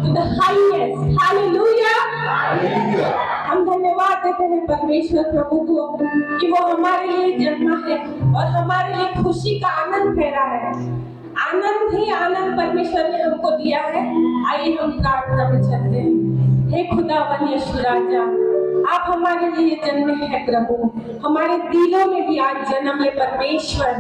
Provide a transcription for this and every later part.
to the highest. Hallelujah. हम धन्यवाद देते हैं परमेश्वर प्रभु को कि वो हमारे लिए जन्मा है और हमारे लिए खुशी का आनंद फेरा है। आनंद ही आनंद परमेश्वर ने हमको दिया है। आइए हम प्रार्थना में चलते हैं। हे खुदावन यीशु राजा, आप हमारे लिए जन्मे हैं प्रभु, हमारे दिलों में भी आज जन्म ले परमेश्वर,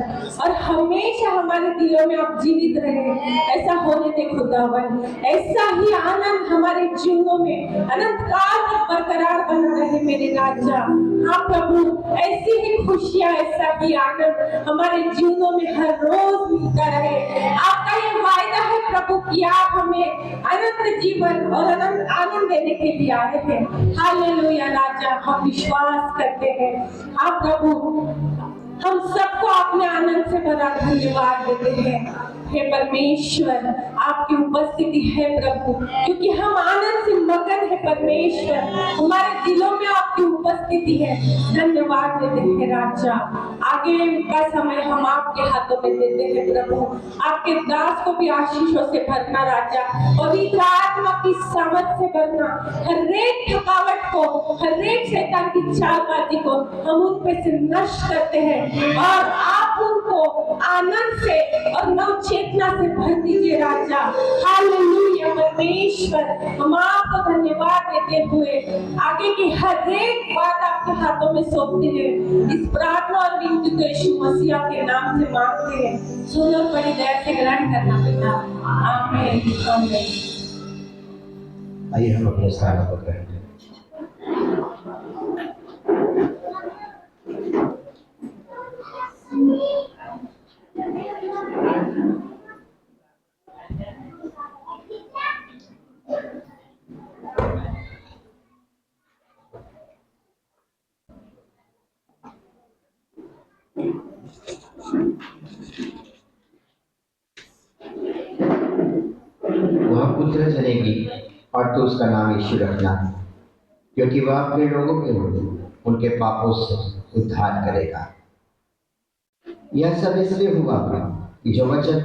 और हमेशा हमारे दिलों में आप जीवित रहे। ऐसा होने दे खुदावन, ऐसा ही आनंद हमारे जीवनों में अनंत काल तक बरकरार बना रहे मेरे राजा। हाँ प्रभु, ऐसी ही खुशियाँ, ऐसा ही आनंद हमारे जीवनों में हर रोज मिलता रहे। आपका ये वायदा है प्रभु कि आप हमें अनंत जीवन और अनंत आनंद देने के लिए आए हैं। हालेलुया राजा, हम विश्वास करते हैं। हाँ प्रभु, हम सबको अपने आनंद से भरा धन्यवाद देते हैं। हे परमेश्वर, आपकी उपस्थिति है प्रभु, क्योंकि हम आनंद से मगन है परमेश्वर, हमारे दिलों में आपकी उपस्थिति है। धन्यवाद देते हैं राजा। आगे का समय हम आपके हाथों में देते हैं प्रभु। आपके दास को भी आशीषों से भरना राजा, पवित्र आत्मा की समझ से भरना। हर एक थकावट को, हर एक शैतान की चालबाजी को हम उन पे से नष्ट करते हैं, और आप उनको आनंद से और नव चेतना से भर दीजिए राजा। हालेलुया परमेश्वर, हम आपको धन्यवाद देते हुए आगे की हर एक बात आपके हाथों में सौंपते हैं। इस प्रार्थना और विनती को यीशु मसीह के नाम से मांगते हैं। सुन और बड़ी दया से ग्रहण करना पिता। आमीन आमीन। आइए हम अपने स्थान पर रहें। वह पुत्र जनेगी और तो उसका नाम यीशु रखना, क्योंकि वह अपने लोगों के उनके पापों से उद्धार करेगा। यह सब इसलिए हुआ कि जो वचन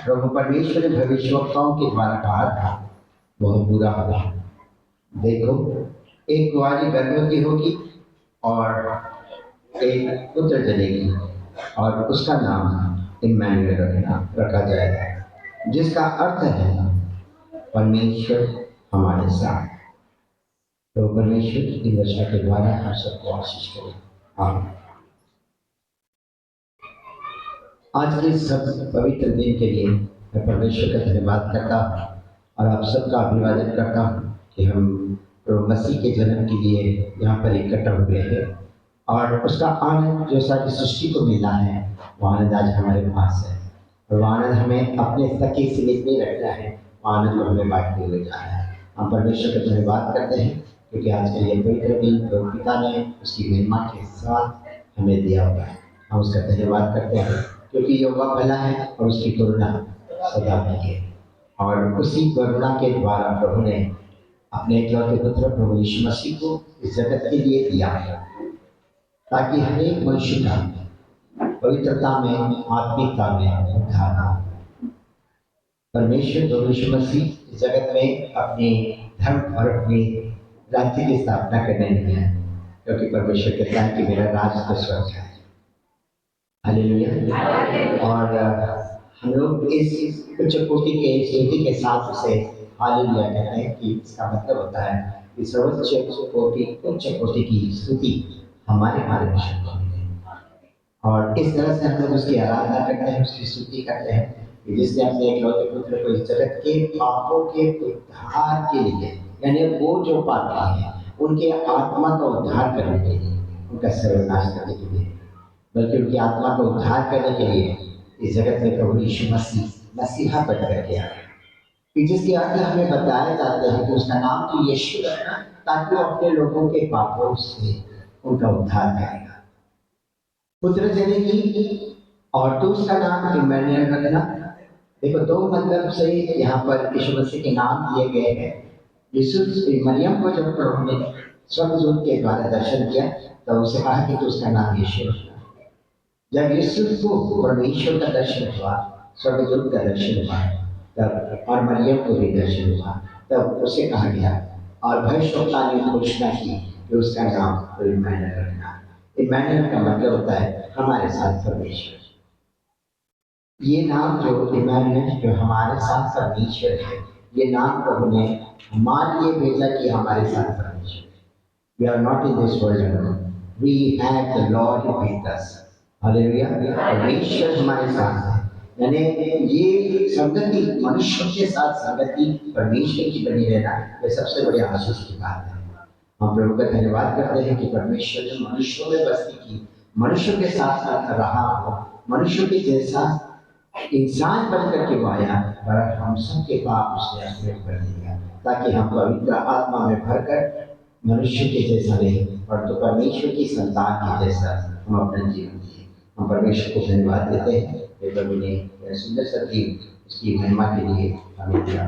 प्रभु परमेश्वर ने भविष्यवक्ताओं के द्वारा कहा था वह पूरा हुआ। देखो, एक कुंवारी गर्भवती होगी और एक पुत्र जनेगी और उसका नाम इम्मानुएल रखा जाएगा, जिसका अर्थ है परमेश्वर हमारे साथ। तो परमेश्वर की वचन के द्वारा हम सबको आशीष करें। आमीन। आज के सब पवित्र दिन के लिए मैं परमेश्वर का धन्यवाद करता हूँ और आप सबका अभिवादन करता हूँ कि हम प्रभु मसीह के जन्म के लिए यहाँ पर इकट्ठा हुए हैं, और उसका आनंद जो सारी सृष्टि को मिला है वो आनंद आज हमारे पास है, और वो आनंद हमें अपने तक ही सीमित नहीं रखना है, वो आनंद को हमें बांटते हुए जाना है। हम परमेश्वर का धन्यवाद करते हैं क्योंकि आज के लिए पवित्र दिन प्रभु पिता ने उसकी महिमा के साथ हमें दिया हुआ है। हम उसका धन्यवाद करते हैं क्योंकि ये वह भला है और उसकी करुणा सदा की है, और उसी करुणा के द्वारा प्रभु ने अपने इकलौते पुत्र प्रभु यीशु मसीह को इस जगत के लिए दिया है, ताकि हर एक मनुष्य का पवित्रता में, आत्मिकता में उद्धार हो। परमेश्वर प्रभु यीशु मसीह इस जगत में अपने धर्म और अपने राज्य की स्थापना करने नहीं है, क्योंकि परमेश्वर कहता है कि मेरा राज तो स्वर्ग है। हालेलुया। और हम लोग इस उच्च कोटि के स्तुति के साथ उसे हालेलुया कहते हैं कि इसका मतलब होता है कि सर्वोच्च कोटि, उच्च कोटि की स्तुति हमारे परमेश्वर को है, और इस तरह से हम लोग उसकी आराधना करते हैं, उसकी स्तुति करते हैं कि जिसने अपने इकलौते पुत्र को इस जगत के पापों के उद्धार के लिए, यानी वो जो पापी हैं उनके आत्मा का उद्धार करने के लिए, उनका सर्वनाश करने के लिए, बल्कि उनकी आत्मा को उद्धार करने के लिए इस जगत में प्रभु यीशु मसीहा बन करके आया, कि जिसके अर्थ हमें बताए जाते हैं कि उसका नाम तो यीशु रखना, ताकि वो अपने लोगों के पापों से उनका उद्धार करेगा। पुत्र जनेगी और तो उसका नाम इम्मानुएल रखना। देखो, दो मतलब से यहाँ पर यीशु मसीह के नाम दिए गए हैं। यीशु मरियम को जब प्रभु ने स्वर्गदूत के द्वारा दर्शन किया तो उसे कहा कि तो उसका नाम यीशु रखना। जब यीशु को परमेश्वर का दर्शन हुआ, स्वर्गदूत का दर्शन हुआ, तब और मरियम को भी दर्शन हुआ, तब उसे कहा गया और भविष्यवक्ता ने घोषणा की कि उसका नाम इम्मानुएल रखना। इम्मानुएल का मतलब होता है हमारे साथ परमेश्वर। ये नाम जो इम्मानुएल, जो हमारे साथ परमेश्वर है, ये नाम प्रभु ने हमारे लिए भेजा कि हमारे साथ परमेश्वर। We are not in this world alone. We have the Lord with us. Hallelujah. परमेश्वर हमारे साथ है। यानी ये संगति, मनुष्यों के साथ संगति परमेश्वर की बनी रहना, ये सबसे बड़ी आशीष की बात है। हम प्रभु का धन्यवाद करते हैं कि परमेश्वर ने मनुष्यों में बस्ती की, मनुष्यों के साथ साथ रहा हो, मनुष्यों के जैसा इंसान बनकर के वो आया और हम सबके पाप उसने अपने ऊपर लिया ताकि हम पवित्र आत्मा में भरकर मनुष्य के जैसा रहे और तो परमेश्वर की संतान के जैसा हम अपना जीवन जिए। हम परमेश्वर को धन्यवाद देते हैं कि प्रभु ने यह सुंदर सा दिन उसकी महिमा के लिए हमें दिया।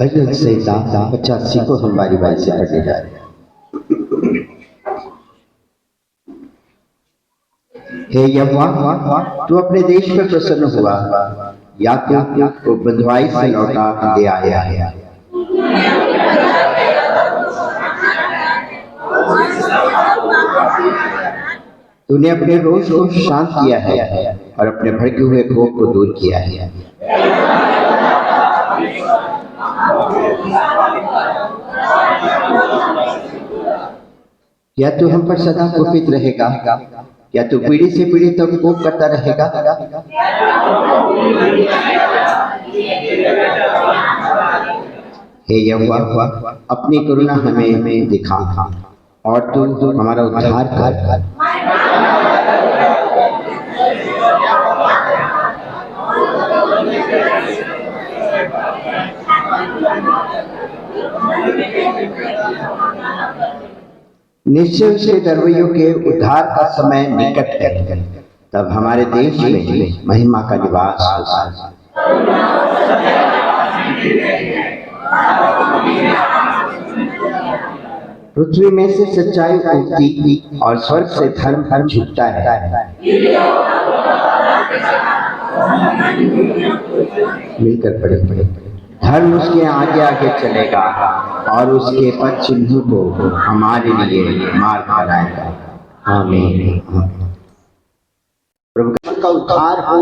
भजन संहिता 85 को हम बारी बारी से पढ़ने जा रहे हैं। हे यहोवा, तू अपने देश पर प्रसन्न हुआ, याकूब को बंधुआई से लौटा ले आया है। तूने अपने रोष को शांत किया है और अपने भड़के हुए कोप को दूर किया है। क्या तू हम पर सदा कुपित रहेगा? क्या तू पीढ़ी से पीढ़ी तक कोप करता रहेगा? हे यहोवा, अपनी करुणा हमें दिखा और तू हमारा उद्धार कर। निश्चय उसके दरवैयों के उद्धार का समय निकट है, तब हमारे देश में महिमा का निवास होगा। पृथ्वी में से सच्चाई उगती और स्वर्ग से धर्म झुकता है। मिलकर पढ़े। धर्म उसके आगे आगे चलेगा और उसके पद चिन्हों को हमारे लिए मार्ग बनाएगा। आमीन। प्रभु का उद्धार हो,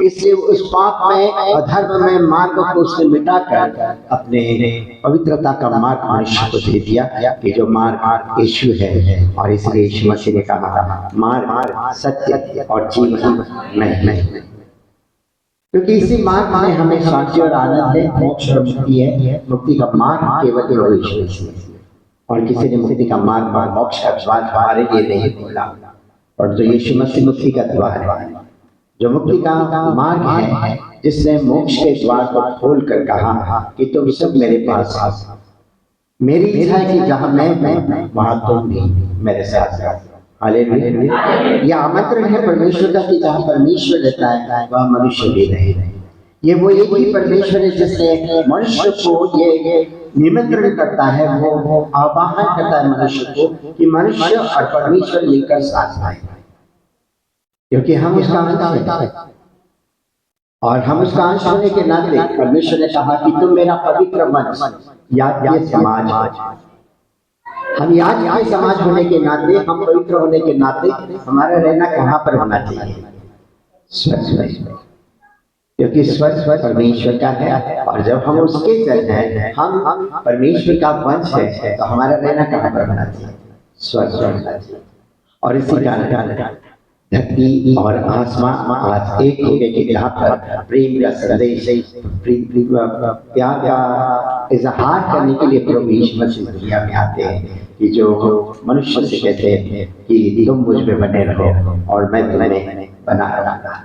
इसलिए उस पाप में, अधर्म में मार्ग को उसने मिटाकर अपने पवित्रता का मार्ग मनुष्य को दे दिया कि जो मार्ग यीशु है। और इसलिए यीशु मसीह ने कहा मार्ग, सत्य और जीवन नहीं। क्योंकि इसी मार्ग में हमें शांति और आनंद है, मोक्ष और मुक्ति है। मुक्ति का मार्ग केवल यीशु मसीह है, और किसी ने मुक्ति का मार्ग और मोक्ष का द्वार हमारे लिए नहीं खोला, और जो यीशु मसीह मुक्ति का द्वार है, जो मुक्ति का मार्ग है, जिसने मोक्ष के द्वार को खोल कर कहा कि तुम सब मेरे पास आओ। मेरी इच्छा है कि जहां मैं हूं वहां तुम भी मेरे साथ रहो। हालेलुया। यह आमंत्रण है परमेश्वर का कि जहां परमेश्वर रहता है वह मनुष्य भी रहे। ये वो एक ही परमेश्वर है जिसने मनुष्य को ये निमंत्रण करता है, वो आह्वान करता है मनुष्य को कि मनुष्य और परमेश्वर मिलकर साथ आए, क्योंकि हम उसका अंश हैं। और हम उसका अंश होने के नाते परमेश्वर ने कहा कि तुम मेरा पवित्र वंश, याजकीय समाज। हम याजकीय समाज होने के नाते, हम पवित्र होने के नाते हमारा रहना कहाँ पर होना चाहिए? स्वर्ग में, क्योंकि स्वर्ग परमेश्वर का है। और जब हम उसके जन हैं, हम परमेश्वर का वंश है, तो हमारा रहना कहाँ पर होना चाहिए? स्वर्ग होना चाहिए। और इसी कारण धरती और आसमान आज एक हो गए कि जहाँ पर प्रेम का संदेश, प्यार का इजहार करने के लिए प्रभु यीशु मसीह दुनिया में आते हैं, कि जो मनुष्य से कहते हैं कि तुम मुझ में बने रहो और मैं तुम्हें बना रहूंगा।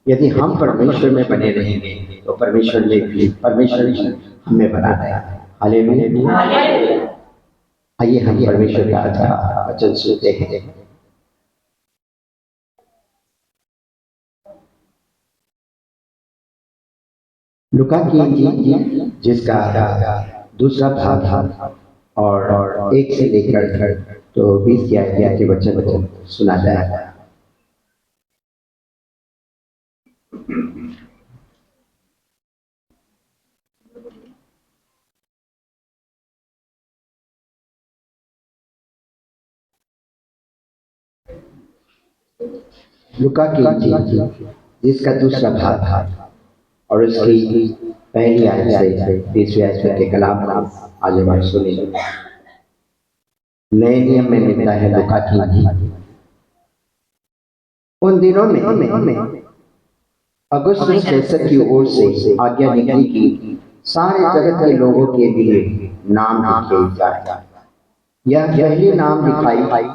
यदि हम परमेश्वर में बने रहेंगे तो परमेश्वर हमें बना रहेगा। हालेलुया। आइए हम परमेश्वर का वचन सुनते हैं। लूका की इंजील जिसका दूसरा भाग और 1 से लेकर तो 20 की आयत के वचन सुना जाएगा। लूका की इंजील जिसका दूसरा भाग और उसकी पहली आयत से 30वीं आयत तक के कलाम आज हम सुनेंगे। नए नियम में मिलता है लूका की इंजील। उन दिनों में अगुस्तुस कैसर की ओर से आज्ञा निकली कि सारे जगत के लोगों के लिए नाम लिखे जाए। यह पहली नाम लिखाई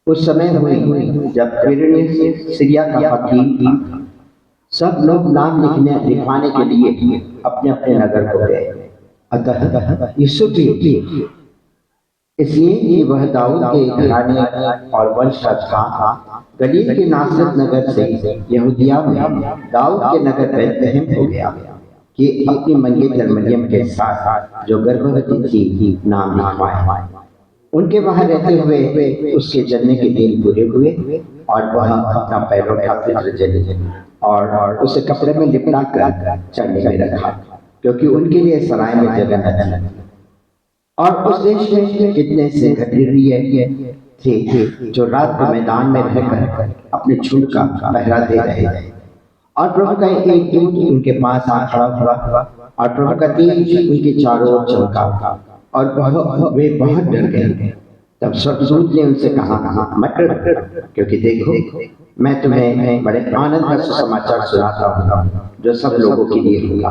उस समय हुई जब क्विरिनियस सीरिया का हकीम सब लोग नाम लिखवाने के लिए अपने अपने नगर को गए। अतः यूसुफ भी, इसलिए कि वह दाऊद के घराने और वंश का था, गलील के नासरत नगर से यहूदिया में दाऊद के नगर बैतलहम हो गया कि अपनी मंगेतर मरियम के साथ जो गर्भवती थी नाम लिखवाए। उनके वहां रहते हुए उसके जन्म के दिन पूरे हुए और वह अपना पैर उठाकर जले और उसे कपड़े में लिपटा कर चढ़ने में रखा, क्योंकि उनके लिए सराय में जगह न थी। और उस देश में कितने से घटिया थे जो रात को मैदान में रहकर अपने झुंड का पहरा दे रहे थे। और प्रभु का एक दूत उनके पास आ खड़ा हुआ और प्रभु का तेज उनके चारों ओर चमका और वे बहुत डर गए। तब स्वर्गदूत ने उनसे कहा मत डरो, क्योंकि देखो मैं तुम्हें बड़े आनंद का सुसमाचार सुनाता हूँ जो सब लोगों के लिए होगा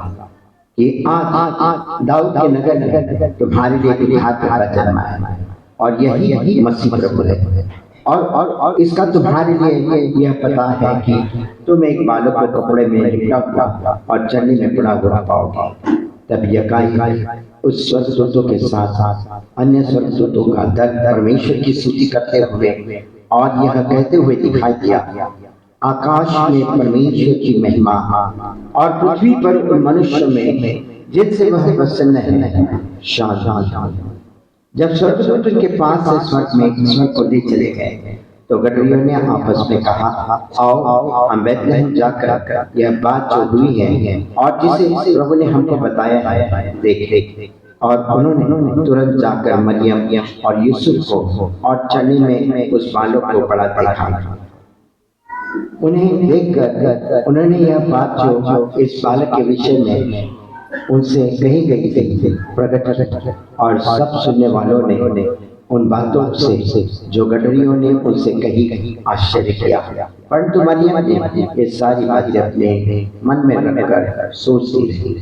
कि आज दाऊद के नगर तुम्हारे लिए उद्धारकर्ता जन्मा है और यही मसीह प्रभु है। और इसका तुम्हारे लिए यह पता है कि तुम एक बालक को कपड़े में लिपटा हुआ और चलने में पड़ा हुआ पाओगे। तब यकाई उस स्वर्गदूतों के साथ अन्य स्वर्गदूतों का दल परमेश्वर की स्तुति करते हुए और यह कहते हुए दिखाई दिया, आकाश में परमेश्वर की महिमा और पृथ्वी पर उन मनुष्य में जिनसे वह प्रसन्न है शांति। जब स्वर्गदूत उनके पास से स्वर्ग को ले चले गए तो गडरियों ने आपस में कहा, आओ हम बैतलहम जाकर यह बात जो हुई है और जिसे प्रभु ने हमको बताया है देख। और उन्होंने तुरंत जाकर मरियम और यूसुफ को और चने में उस बालक को बड़ा देखा। उन्हें देखकर उन्होंने यह बात जो इस बालक के विषय में उनसे कही गई थी प्रकट, और सब सुनने वालों ने उन बातों से जो गडरियों ने उनसे कही आश्चर्य किया। परंतु मरियम ने ये सारी बातें अपने मन में रखकर सोचती रही,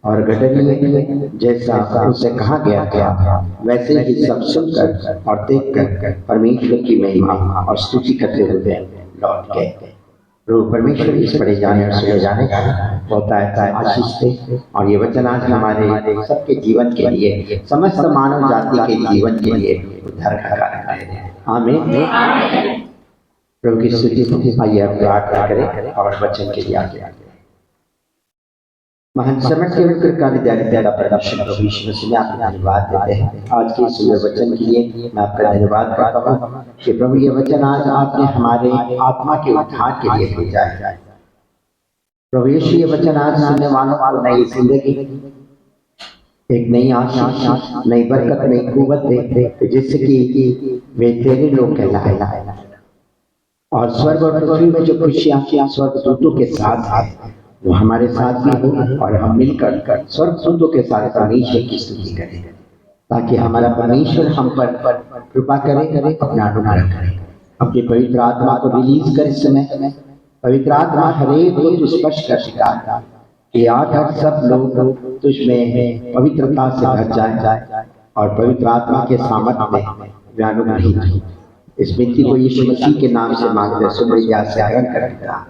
और गडरियों जैसा उनसे कहा गया था वैसे ही सब सुनकर और देखकर परमेश्वर की महिमा और स्तुति करते हुए लौट गए। प्रभु परमेश्वर इस पढ़े जाने और सुने जाने का होता है आशीष दे, और ये वचन आज हमारे सबके जीवन के लिए, समस्त मानव जाति के जीवन के लिए उद्धार का कारण है। आमीन। प्रभु की स्तुति। आइए प्रार्थना करें और वचन के लिए आगे महान समझ के का विद्यालय प्रदर्शन प्रभु यीशु मसीह में आपका धन्यवाद देते हैं आज के सुंदर वचन के लिए। मैं आपका धन्यवाद करता हूँ कि प्रभु ये वचन आज आपने हमारे आत्मा के उद्धार के लिए भेजा है। प्रभु यीशु ये वचन आज सुनने वालों को नई जिंदगी, एक नई आशीष, नई बरकत, नई कुव्वत दे, जिससे कि वे तेरे लोग कहलाए और स्वर्ग और पृथ्वी में जो खुशियां स्वर्गदूतों के साथ है वो हमारे साथ भी हो, और हम मिलकर स्वर्गदूतों के साथ परमेश्वर की स्तुति करें, ताकि हमारा परमेश्वर हम पर कृपा करे, अपना अनुग्रह करे, अपनी पवित्र आत्मा को रिलीज कर। इस समय पवित्र आत्मा हरेक को स्पष्ट कर सिखा कि आज सब लोग तुझ में पवित्रता से भर जाए और पवित्र आत्मा के सामर्थ्य में वे अनुग्रहित हो। इस विनती को यीशु मसीह के नाम से मांगते सुबह से आग्रह करेगा।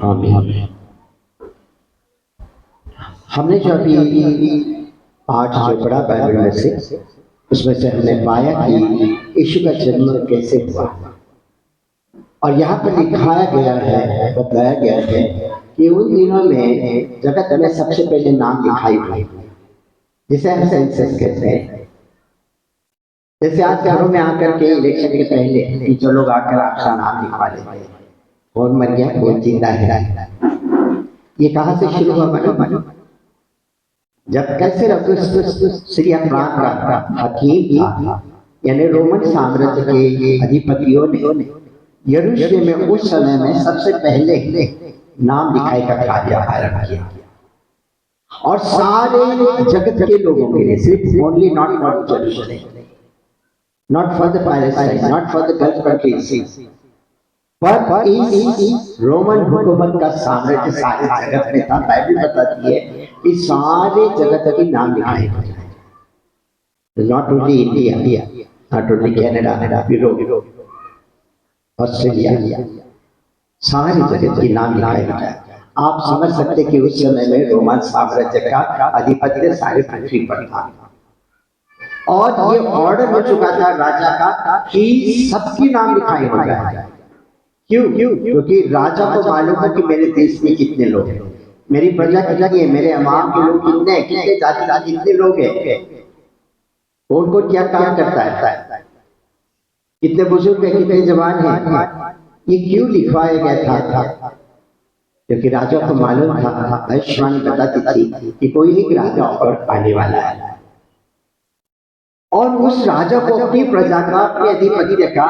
आमीन। हमने जो अभी पाठ जो पढ़ा बाइबल में से, उसमें से हमने पाया कि यीशु का जन्म कैसे हुआ, और यहाँ पर दिखाया गया है, बताया गया है कि उन दिनों में जगत में सबसे पहले नाम दिखाई हुई, जिसे हम सेंसस कहते हैं। जैसे आज घरों में आकर के इलेक्शन के पहले टीचर लोग आकर आपका नाम लिखवा देते हैं, कौन मर गया कौन जिंदा है। ये कहाँ से शुरू हुआ मालूम? जब कैसर अगस्टस सीरिया प्रांत का हकीम था, यानी रोमन साम्राज्य के अधिपतियों ने यरूशलेम में उस समय में सबसे पहले नाम लिखाई का कार्य आरंभ किया, और सारे जगत के लोगों के लिए, सिर्फ only not for Jerusalem, not for the Palestine, not for the gulf countries, पर इस रोमन हुकूमत का साम्राज्य सारे जगत में था। बाइबल बताती है कि सारे जगत के नाम लिखाए गए, not only India, not only Canada, Europe, Australia, सारे जगत के नाम लिखाए गए। आप समझ सकते कि उस समय में रोमन साम्राज्य का अधिपत्य सारे पृथ्वी पर था, और ये ऑर्डर हो चुका था राजा का कि सबके नाम लिखाए हो जाए। क्यों? क्योंकि राजा को मालूम है कि मेरे देश में कितने लोग हैं, मेरी प्रजा कितनी है, मेरे अवाम के लोग कितने हैं, कितने जाति कितने लोग हैं, कौन कौन क्या काम करता है, कितने बुजुर्ग हैं, कितने जवान हैं। ये क्यों लिखवाया गया था? क्योंकि राजा को मालूम था, भविष्यवाणी बताती थी कि कोई एक राजा और आने वाला है, और उस राजा को अपनी प्रजा का, अपने अधिपत्य का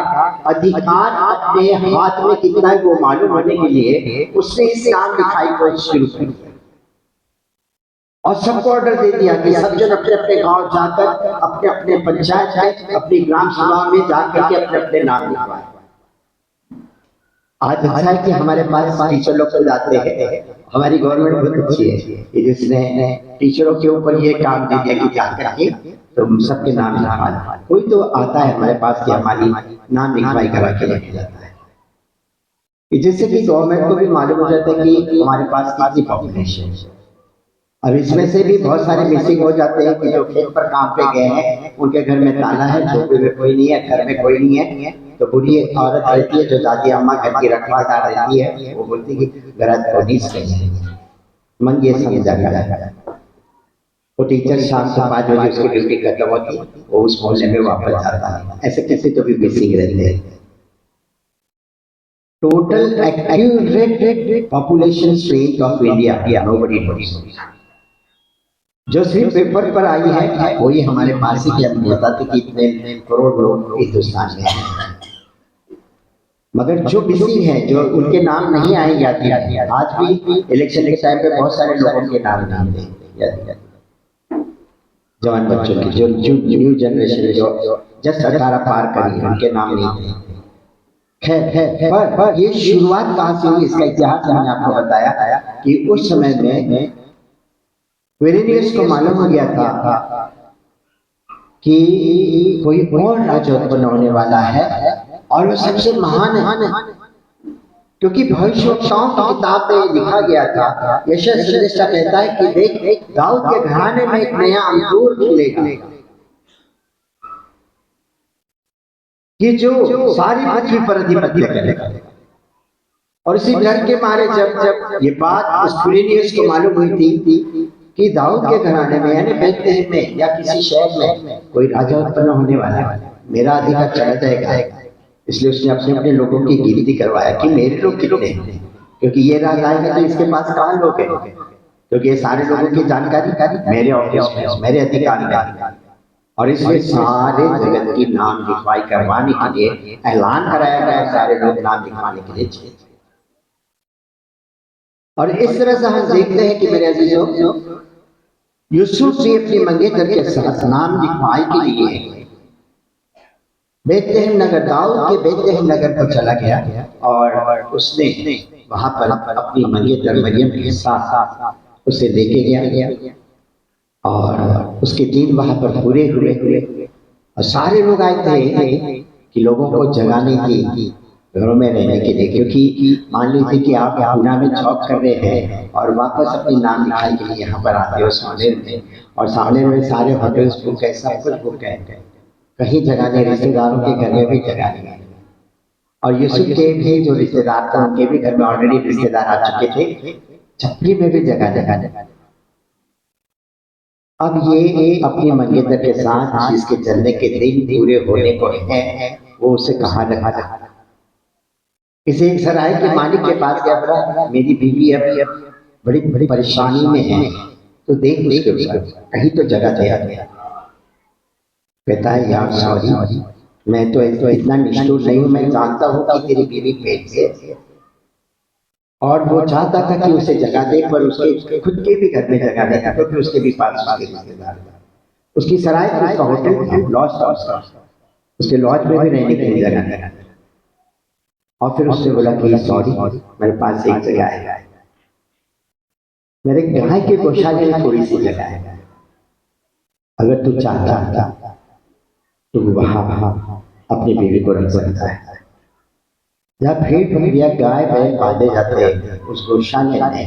अधिकार अपने हाथ में कितना है वो मालूम होने के लिए उसने इस नाम लिखाई को शुरू कर दिया, और सबको ऑर्डर दे दिया कि सब जन अपने अपने गांव जाकर, अपने अपने पंचायत में, अपनी ग्राम सभा में जाकर के अपने अपने नाम लिखवाए। आज अच्छा है कि हमारे पास टीचर लोग तो जाते हैं, हमारी गवर्नमेंट बहुत अच्छी है, जिसने टीचरों के ऊपर ये काम दे दिया कि जाकर के तो सबके नाम लिखवा। कोई तो आता है हमारे पास कि हमारी नाम लिखवाई करा के लेके जाता है, जिससे कि गवर्नमेंट को भी मालूम हो जाता है कि हमारे पास कितनी पॉपुलेशन है। अब इसमें से भी बहुत सारे मिसिंग हो जाते हैं कि जो खेत पर काम पे गए हैं, उनके घर में ताला है, झोपड़ी में कोई नहीं है, घर में कोई नहीं है, तो बुरी एक औरत रहती है जो दादी अम्मा घर की रखवादार रहती है, वो बोलती है कि गलत पुलिस नहीं है, मन ये समझा कर वो टीचर शाम को 5 बजे उसकी ड्यूटी खत्म होती, वो उस मोहल्ले में वापस जाता है। ऐसे किसी तो भी मिसिंग रहते हैं। Total accurate population strength of India nobody nose. जो सिर्फ पेपर पर आई है वही हमारे पास ही हम बताते कि इतने करोड़ लोग हिंदुस्तान में हैं। मगर जो मिसिंग है, जो उनके नाम नहीं आए जाते, आज भी इलेक्शन के टाइम पे बहुत सारे लोगों के नाम नहीं आते, जवान बच्चों की, जो न्यू जनरेशन जो जस्ट 18 पार करी, उनके नाम नहीं है। पर ये शुरुआत कहाँ से हुई, इसका इतिहास मैंने आपको बताया कि उस समय में क्विरिनियस को मालूम हो गया था कि कोई और राजा उत्पन्न होने वाला है और वो सबसे महान है, क्योंकि भविष्यवक्ताओं की किताब में लिखा गया था, यशायाह संदेशा कहता है कि देख दाऊद के घराने में एक नया अंकुर खिलेगा कि जो सारी पृथ्वी पर अधिपत्य करेगा। और इसी डर के मारे जब ये बात उस क्विरिनियस को मालूम हुई थी कि दाऊद के घराने में यानी बेथलेहम में या किसी शहर में कोई राजा उत्पन्न होने वाला है, मेरा अधिकार चला जाएगा, इसलिए उसने अपने लोगों की गिनती करवाया कि मेरे लोग कितने हैं, क्योंकि ये राजा आएगा तो इसके पास कहाँ लोग हैं, क्योंकि ये सारे लोगों की जानकारी मेरे ऑफिस में, मेरे अधिकार में। और इसलिए सारे जगत की नाम लिखवाई करवाने के लिए ऐलान कराया गया, सारे लोग नाम लिखवाने के लिए। और इस तरह से हम देखते हैं कि मेरे अजीजों, यूसुफ भी अपनी मंगेतर के साथ नाम लिखवाई के लिए बेथलेहम नगर, दाऊद के बेथलेहम नगर पर चला गया और उसने वहां पर अपनी मंगेतर मरियम के साथ उसे लेके गया और उसके दिन वहां पर पूरे हुए और सारे लोग आए थे कि लोगों को जगाने की, घरों में रहने के लिए, क्योंकि मान लीजिए कि आप पूना में जॉब कर रहे हैं और वापस अपनी नाम लिखाई के लिए यहाँ पर आते हो सामने में, और सामने में सारे होटल्स बुक है, सब कुछ बुक है, कहीं जगह नहीं, रिश्तेदारों के घर में भी जगह नहीं। और यूसुफ के भी जो रिश्तेदार थे उनके भी घर में ऑलरेडी रिश्तेदार आ चुके थे, छपरी में भी जगह। अब ये अपनी मंगेतर के साथ जिसके जलने के दिन पूरे होने को है, वो उसे कहा रखा। इसे एक सराय के मालिक के पास गया, मेरी बीवी अब बड़ी बड़ी परेशानी में है, तो देख उसके ऊपर कहीं तो जगह दे गया। कहता है यार सॉरी, मैं तो इतना निष्ठुर नहीं हूं, मैं जानता हूं कि तेरी बीवी पेट से, और वो चाहता था कि उसे जगह दे, पर उसके खुद के भी घर में जगह नहीं था, क्योंकि उसके भी पास उसके रिश्तेदार, उसकी सराय पर उसका होटल था, लॉज था, उसके लॉज में भी रहने के लिए जगह नहीं। और फिर उसने बोला कि सॉरी, मेरे पास एक जगह है, मेरे गाय के गौशाले में थोड़ी सी जगह है, अगर तू चाहता तो वहां अपनी बीवी को रख सकता है। जब भेड़ बकरिया गाय बैल बांधे जाते हैं उस गौशाले में,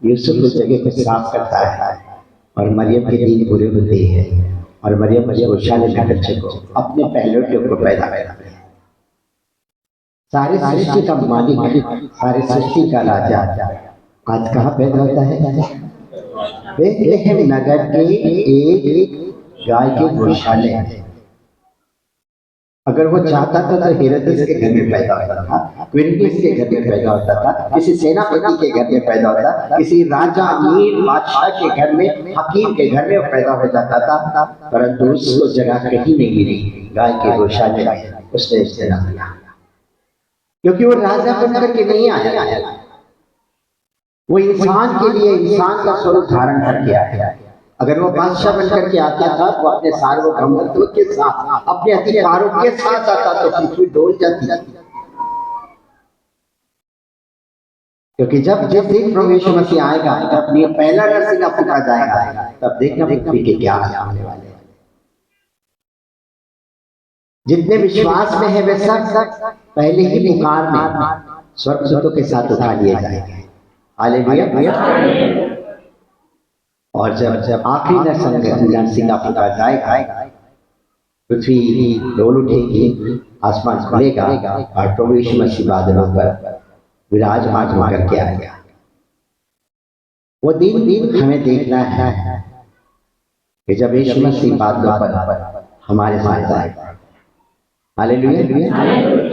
यूसुफ उस जगह को साफ करता है और मरियम के दिन पूरे होते हैं और मरियम गौशाले में बच्चे को अपने पहलौठे को पैदा करता है। सारे सृष्टि का मालिक, सारे सृष्टि का राजा आज कहाँ पैदा होता है? बेथलेहम नगर के एक गाय के गौशाले। अगर वो चाहता था तो हेरोदेस के घर में पैदा होता था, क्विरिनियस के घर में पैदा होता था, किसी सेनापति के घर में पैदा होता, किसी राजा अमीर बादशाह के घर में, हकीम के घर में पैदा हो जाता था, परंतु उसको जगह कहीं नहीं मिली गाय के गौशाले में। उसने इससे नाम लिया क्योंकि वो राजा बनकर के नहीं आया, वो इंसान के लिए इंसान का स्वरूप धारण करके आया। अगर वो बादशाह बनकर के आता था वो अपने सार्वभौमत्व के साथ, अपने अधिकारों के साथ आता तो पृथ्वी डोल जाती। क्योंकि जब जिस दिन प्रभु यीशु मसीह आएगा, जब पहला नरसिंगा फूंका जाएगा, तब देखना पृथ्वी के क्या आने वाले हैं। जितने विश्वास में है वे सब पहले ही पुकार में स्वर्गदूतों के साथ उठा लिए जाएंगे। हालेलुया। और जब जब आखिरी नरसिंह का पुकार जाएगा, पृथ्वी डोल उठेगी, आसमान खुलेगा और प्रभु यीशु मसीह बादलों पर विराजमान होकर के आएगा। वो दिन हमें देखना है कि जब यीशु मसीह बादलों पर हमारे साथ आएगा। हालेलुया।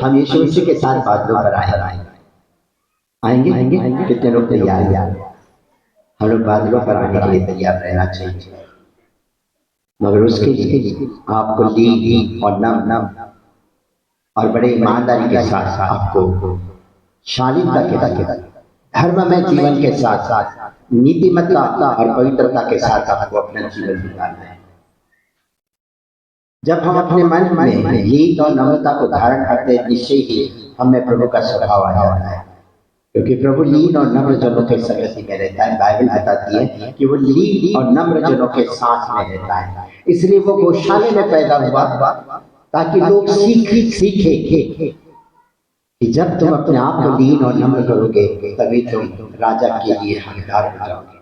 हम यीशु मसीह के साथ बादलों पर आएंगे। कितने लोग तैयार हैं? हम लोग बादलों पर आने के लिए तैयार रहना चाहिए, मगर उसके लिए आपको लीन और नम और बड़े ईमानदारी के साथ आपको शालीनता के साथ धर्म में जीवन के साथ साथ नीतिमत्ता और पवित्रता के साथ आपको अपना जीवन बिताना है। जब हम अपने मन में लीन और नम्रता को धारण करते हैं, निश्चय ही हमें प्रभु का स्वभाव आ जाता है, क्योंकि प्रभु लीन और नम्र जनों के संगति में रहता है। बाइबल बताती है कि वो लीन और नम्र जनों के साथ में रहता है। इसलिए वो गौशाले में पैदा हुआ ताकि लोग सीखे कि जब तुम अपने आप को लीन और नम्र करोगे तभी तुम राजा के लिए हकदार हो जाओगे,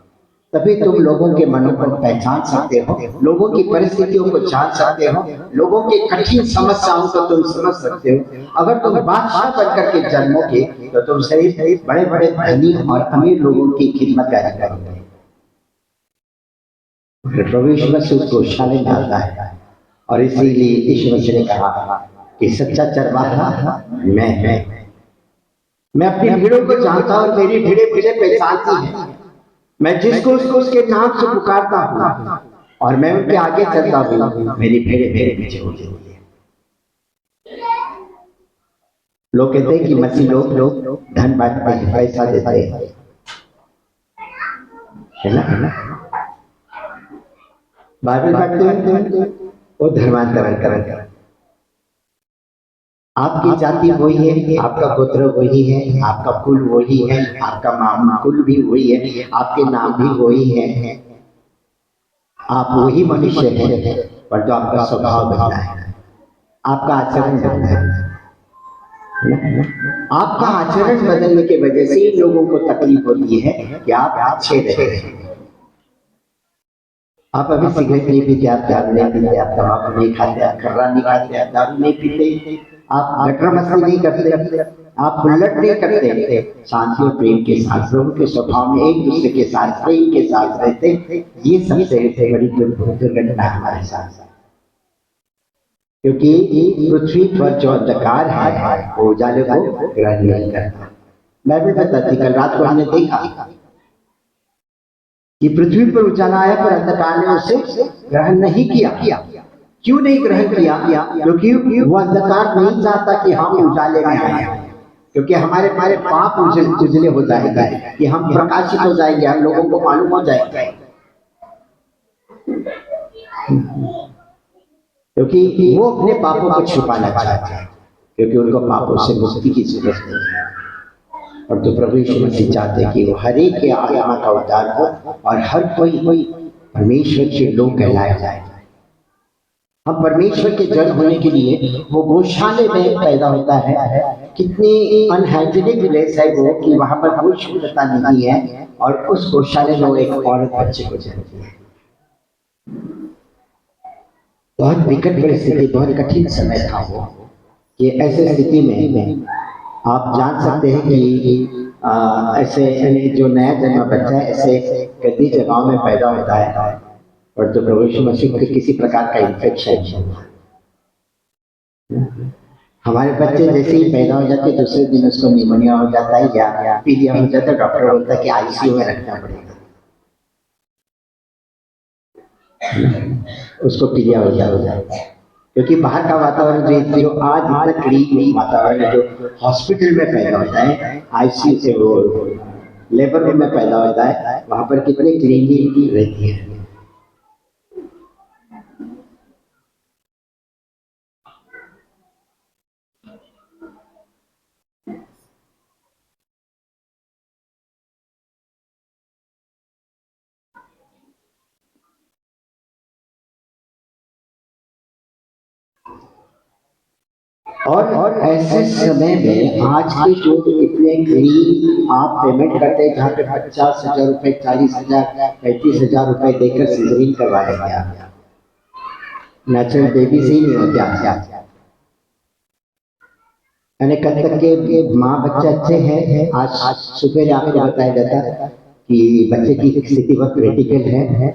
तभी तुम लोगों के मनों को पहचान सकते हो, लोगों की परिस्थितियों को जान सकते हो, लोगों की कठिन समस्याओं को तुम समझ सकते हो। अगर तुम बादशाह बनकर के जन्मोगे तो तुम सही बड़े बड़े धनी और अमीर लोगों की खिदमतगारी करोगे। प्रभु यीशु मसीह उस गौशाले में आता है और इसीलिए यीशु मसीह ने कहा कि सच्चा चरवाहा मैं अपनी भीड़ों को जानता हूं और मेरी भीड़ें मुझे पहचानती हैं। मैं जिसको उसके नाम से पुकारता हूं और मैं उनके आगे चलता हूं, मेरी भीड़ें मेरे पीछे होती है। लोग कहते हैं कि मसीह लोग धन बांटते हैं, पैसा देते हैं, है ना? बाइबल पढ़ते हैं वो धर्मांतरण कर आपकी जाति वही है, आपका गोत्र वही है, आपका कुल वही है, आपका कुल भी वही है, आपके नाम भी वही है, आप वही मनुष्य हैं, पर तो आपका स्वभाव बदला है, आपका आचरण बदला है। आपका आचरण बदलने की वजह से लोगों को तकलीफ होती है कि आप अच्छे रहे। आप अभी सिगरेट नहीं पीते, आप दारू नहीं पीते, आप तंबाकू नहीं खाते, आप खर्रा नहीं खाते, आप दारू नहीं पीते, आप गटर मस्ती नहीं करते, आप हुल्लड़ नहीं करते, शांति और प्रेम के साथ प्रभु के स्वभाव में एक दूसरे के साथ प्रेम के साथ रहते, ये सबसे बड़ी दुर्घटना हमारे साथ। क्योंकि पृथ्वी पर जो अंधकार है वो उजाले को ग्रहण नहीं करता। मैं भी बताती, कल रात को हमने देखा कि पृथ्वी पर उजाला आया पर अंधकार ने उसे ग्रहण नहीं किया। क्यों नहीं ग्रहण किया? क्योंकि वो अंधकार नहीं चाहता कि हम उजाले में आए, क्योंकि हमारे पाप उजले हो जाएंगे, कि हम प्रकाशित हो जाएंगे, हम लोगों को मालूम हो जाएगा। क्योंकि वो अपने पापों को छुपाना चाहते हैं, क्योंकि उनको पापों से मुक्ति की जरूरत है। और तो प्रभु यीशु मसीह चाहते हैं कि वो हर एक के आत्मा का उद्धार हो और हर कोई परमेश्वर के लोग कहलाए जाए। हम परमेश्वर के जन होने के लिए वो गौशाले में पैदा होता है। कितनी अनहाइजीनिक प्लेस है वो, कि वहां पर कोई शुद्धता नहीं है, और उस गौशाले में एक औरत बच्चे को जन्मती है। बहुत विकट परिस्थिति, बहुत कठिन समय था वो, कि ऐसे स्थिति में आप जान सकते हैं कि ऐसे जो नया जन्मा बच्चा है ऐसे गंदी जगहों में पैदा होता है, और तो प्रभु यीशु मसीह को किसी प्रकार का इन्फेक्शन, हमारे बच्चे जैसे ही पैदा हो जाते दूसरे दिन उसको निमोनिया हो जाता है या पीलिया हो जाता है, डॉक्टर बोलता है कि आईसीयू में रखना पड़ेगा, उसको पीलिया हो जाता है। क्योंकि बाहर का वातावरण जो आज इतना क्लीन वातावरण है, जो हॉस्पिटल में पैदा होता है, आईसीयू से वो लेबर रूम में पैदा होता है, वहां पर कितनी क्लीनिंग रहती है। और ऐसे समय में आज के जो इतने गरीब आप पेमेंट करते हैं, जहाँ पे 50,000 रुपए, 40,000, 35,000 रुपए देकर सिजरिंग करवा लेंगे आप, नेचुरल बेबी से ही नहीं होते आप। यानी कल तक के माँ बच्चे अच्छे हैं, आज सुबह आपको बताया जाता कि बच्चे की स्थिति बहुत क्रिटिकल है,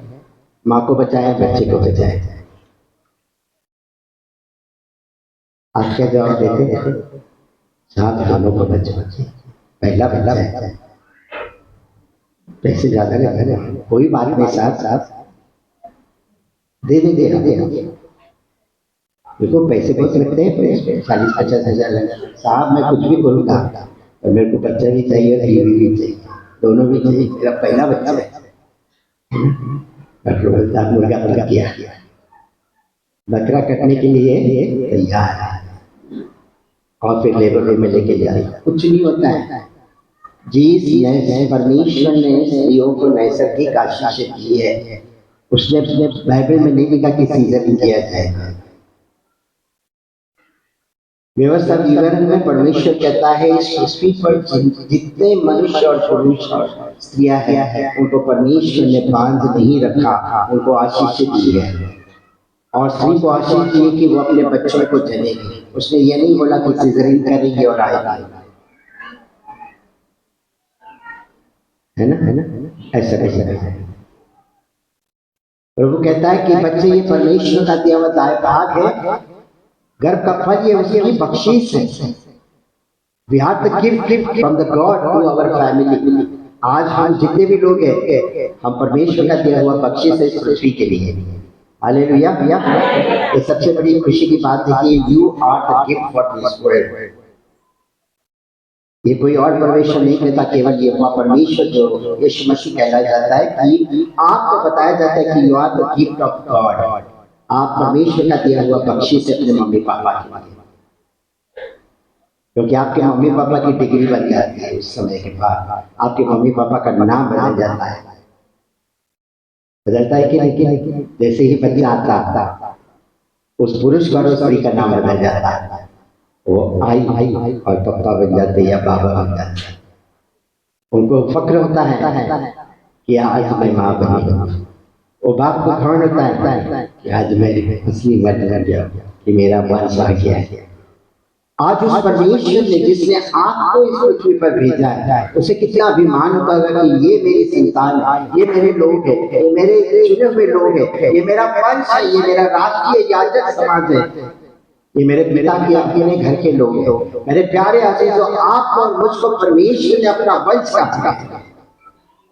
माँ को बचाया, बच्चे को बचाया। आप क्या जवाब देते? साहब दोनों को बच्चे, पहला है, पैसे ज्यादा लगा, कोई बात नहीं साहब, दे देखो पैसे बहुत लगते हैं, 40-50,000 लगा साहब, मैं कुछ भी करूँगा और मेरे को बच्चा भी चाहिए, बीवी भी चाहिए, दोनों भी चाहिए, मेरा पहला बच्चा है। मुर्गा किया, बकरा कटने के लिए तैयार है और फिर लेबर में लेके जाए, कुछ नहीं होता है। जिस परमेश्वर ने स्त्रियों को नैसर्गिक आशीष दी है, उसने बाइबल में नहीं लिखा कि सीजन किया जाए। व्यवस्था विवरण में परमेश्वर कहता है इस पृथ्वी पर जितने मनुष्य और पुरुष और स्त्रियां हैं, उनको परमेश्वर ने बांध नहीं रखा, उनको आशीष दी है। और स्त्री को आशीष दी कि वो अपने बच्चों को जनेगी। उसने ये नहीं बोला कि सिजरिंग करेगी और आएगा, है ना, ऐसा कैसा। प्रभु कहता है कि बच्चे ये परमेश्वर का दिया हुआ भाग है, गर्भ का फल ये उसकी बख्शीश है। We have the gift from the God to our family। आज हम जितने भी लोग हैं, हम परमेश्वर का दिया हुआ बख्शीश है इस पृथ्वी के लिए। हालेलुया। ये सबसे बड़ी खुशी की बात है कि you are the gift for this world। ये कोई और परमेश्वर नहीं कहता, केवल ये परमेश्वर जो यीशु मसीह कहलाया जाता है कि आपको बताया जाता है कि you are the gift of God। आप परमेश्वर का दिया हुआ बख्शीश अपने मम्मी पापा के लिए, क्योंकि आपके मम्मी पापा की डिग्री बन जाती है। उस समय के बाद आपके मम्मी पापा का नाम बदल जाता है, बदलता है कि नहीं? जैसे ही बच्चा आता उस पुरुष का और स्त्री का नाम बदल जाता है, वो आई और पापा बन जाते या बाबा बन जाते। उनको फक्र होता है कि आज मैं माँ बनी। वो बाप को घमंड होता है कि आज मैं असली मर्द बन गया, कि मेरा वंश आ गया है। आज उस परमेश्वर ने जिसने आपको इस पृथ्वी पर भेजा है, उसे कितना अभिमान होता है कि ये मेरी संतान है, ये मेरे लोग हैं, ये मेरे चुने हुए लोग हैं, ये मेरा वंश है, ये मेरा राष्ट्रीय याजक समाज है, ये मेरे पिता के अपने घर के लोग हैं। मेरे प्यारे अजीजों, आपको और मुझको परमेश्वर ने अपना वंश कहा।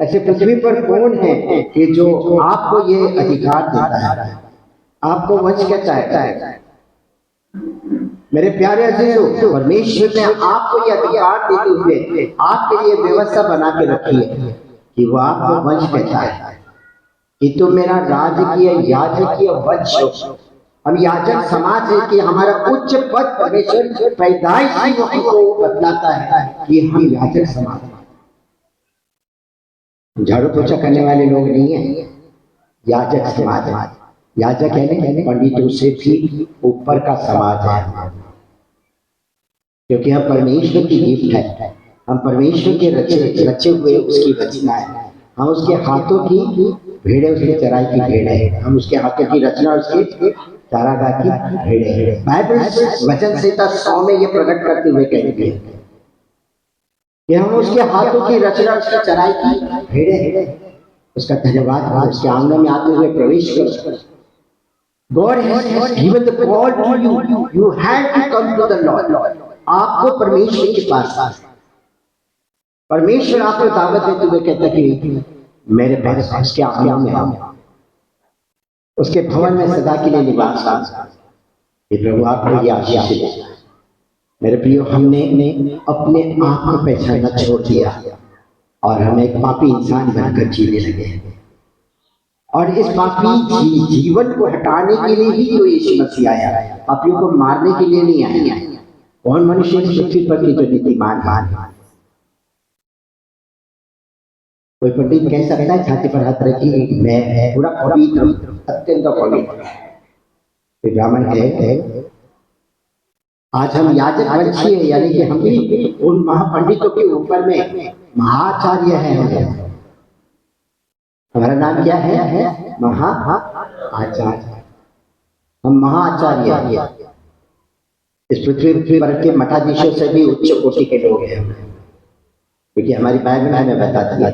ऐसे पृथ्वी पर कौन है कि जो आपको ये अधिकार देता है, आपको वंश कहता है? मेरे प्यारे अजीजों, परमेश्वर ने आपको ये अधिकार देते हुए आपके लिए व्यवस्था बना के रखी है कि वो आपको वंश कहता है कि तुम मेरा राजकीय याजकीय वंश हो। हम याजक समाज है कि हमारा उच्च पद परमेश्वर पैदाइशी को बतलाता है कि हम याजक समाज, झाड़ू पोछा करने वाले लोग नहीं है, याजक समाज। याजक है पंडितों से भी ऊपर का समाज है, क्योंकि हम परमेश्वर की गिफ्ट है, हम परमेश्वर के रचे हुए उसकी रचना है। हम उसके हाथों की भेड़े, उसके चराई की भेड़े है, हम उसके हाथों की रचना, उसके चारागाह की भेड़े है। बाइबल वचन संहिता 100 में ये प्रकट करते हुए कहती है कि हम उसके हाथों की रचना, उसकी चराई की भेड़े हैं। उसका धन्यवाद, उसके आंगन में आते हुए प्रवेश करो। God has given the call to you. You had to come to the Lord। आपको परमेश्वर के पास, परमेश्वर आपको दावत देते हुए कहता कि मेरे पास, उसके आंगन में आओ, उसके भवन में सदा के लिए निवास करो। प्रभु आपको ये आशीष दे। मेरे प्रियो, हमने अपने आप को पहचानना छोड़ दिया और हम एक पापी इंसान बनकर जीने लगे। और इस पापी जीवन को हटाने के लिए ही तो यीशु मसीह आया, पापियों को मारने के लिए नहीं आया। कौन मनुष्य इस पृथ्वी पर की जो नीतिमान है? कोई पंडित कह सकता है छाती पर हाथ रखी, मैं पूरा पवित्र, अत्यंत पवित्र? ब्राह्मण है आज हम याजक वंशीय है, यानी कि हम भी उन महापंडितों के ऊपर में महाचार्य हैं। हमारा नाम क्या है? महाआचार्य। हम महाआचार्य हैं। इस पृथ्वी पर के मठाधीशों से भी उच्च कोटि के लोग हैं, क्योंकि हमारी बाइबल हमें बताती है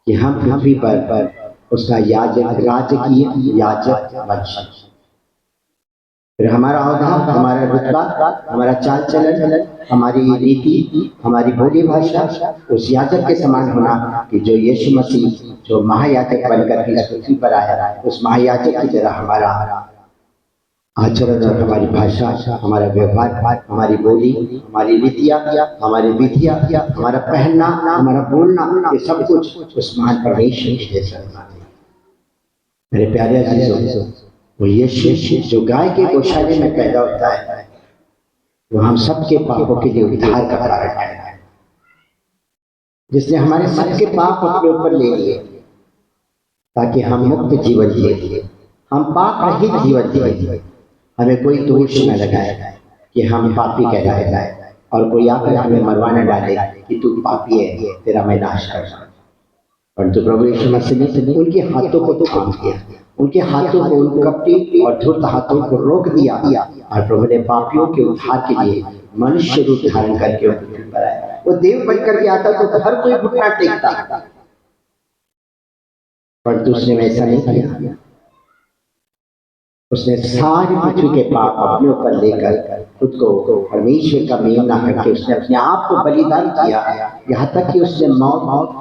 कि हम पृथ्वी पर उसका याजक, राजकीय याजक वंश। फिर हमारा औहदा, हमारा रुतबा, हमारा चाल चलन, हमारी रीति, हमारी बोली भाषा उस याजक के समान होना कि जो यीशु मसीह जो महायाजक बनकर इस पृथ्वी पर आया, उस महायाजक की तरह हमारा आचरण और हमारी भाषा, हमारा व्यवहार, हमारी बोली, हमारी रीतियाँ, हमारी विधियाँ, हमारा पहनना, हमारा बोलना, ये सब कुछ उस महान परमेश्वर के जैसा होना चाहिए। मेरे प्यारे अजीजों, वो यीशु जो गाय के गौशाले में पैदा होता है, वो हम सबके पापों के लिए उद्धार का कारण है, जिसने हमारे सबके पाप अपने ऊपर ले लिए ताकि हम मुक्त जीवन जिए, हम पाप रहित जीवन जिए। हमें कोई दोष न लगाए कि हम पापी कहलाए जाए, और कोई आकर हमें मरवा न डाले कि तू पापी है, तेरा मैं नाश कर। परंतु प्रभु यीशु मसीह ने उनके हाथों को थाम दिया, उनके हाथों को, उन कपटी और धूर्त हाथों को रोक दिया, और प्रभु ने पापियों के उद्धार के लिए मनुष्य रूप धारण करके पृथ्वी पर आया। वो देव बनकर के आता तो हर कोई घुटना टेकता, परंतु उसने वैसा नहीं किया। उसने सारी पृथ्वी के पाप अपने ऊपर लेकर खुद को परमेश्वर का मेमना करके उसने अपने आप को बलिदान किया, यहाँ तक कि उसने मौत